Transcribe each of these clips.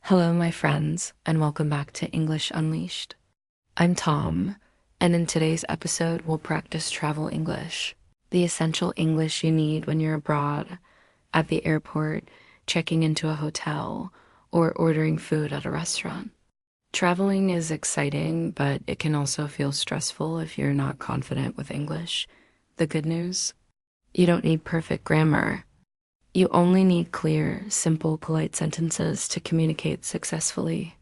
Hello, my friends, and welcome back to English Unleashed. I'm Tom, and in today's episode, we'll practice travel English, the essential English you need when you're abroad, at the airport, checking into a hotel, or ordering food at a restaurant. Traveling is exciting, but it can also feel stressful if you're not confident with English. The good news? You don't need perfect grammar. You only need clear, simple, polite sentences to communicate successfully.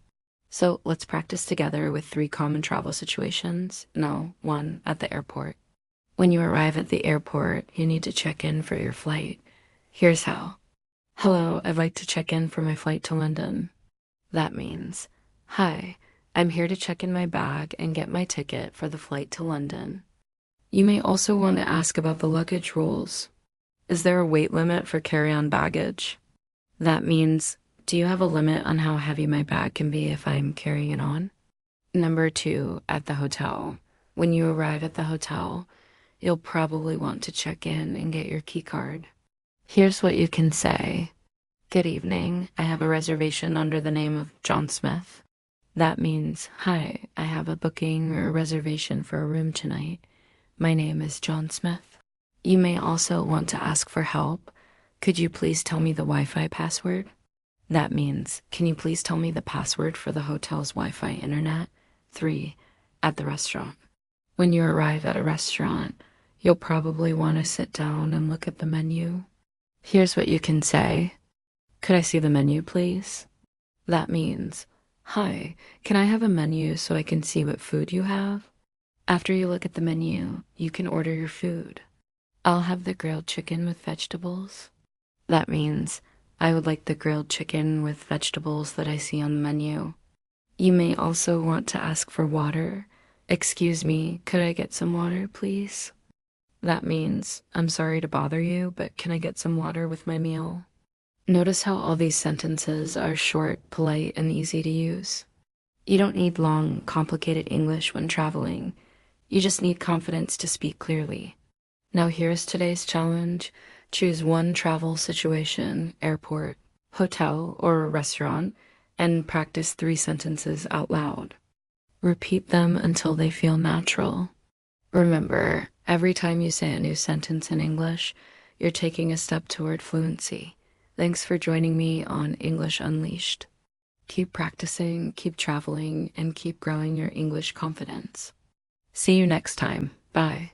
So let's practice together with 3 common travel situations. No, 1 at the airport. When you arrive at the airport, you need to check in for your flight. Here's how. Hello, I'd like to check in for my flight to London. That means, hi, I'm here to check in my bag and get my ticket for the flight to London. You may also want to ask about the luggage rules. Is there a weight limit for carry-on baggage? That means, do you have a limit on how heavy my bag can be if I'm carrying it on? Number 2, at the hotel. When you arrive at the hotel, you'll probably want to check in and get your key card. Here's what you can say. Good evening, I have a reservation under the name of John Smith. That means, hi, I have a booking or a reservation for a room tonight. My name is John Smith. You may also want to ask for help. Could you please tell me the Wi-Fi password? That means, can you please tell me the password for the hotel's Wi-Fi internet? 3, at the restaurant. When you arrive at a restaurant, you'll probably want to sit down and look at the menu. Here's what you can say. Could I see the menu, please? That means, hi, can I have a menu so I can see what food you have? After you look at the menu, you can order your food. I'll have the grilled chicken with vegetables. That means, I would like the grilled chicken with vegetables that I see on the menu. You may also want to ask for water. Excuse me, could I get some water, please? That means, I'm sorry to bother you, but can I get some water with my meal? Notice how all these sentences are short, polite, and easy to use. You don't need long, complicated English when traveling. You just need confidence to speak clearly. Now here's today's challenge. Choose 1 travel situation, airport, hotel, or restaurant, and practice 3 sentences out loud. Repeat them until they feel natural. Remember, every time you say a new sentence in English, you're taking a step toward fluency. Thanks for joining me on English Unleashed. Keep practicing, keep traveling, and keep growing your English confidence. See you next time. Bye.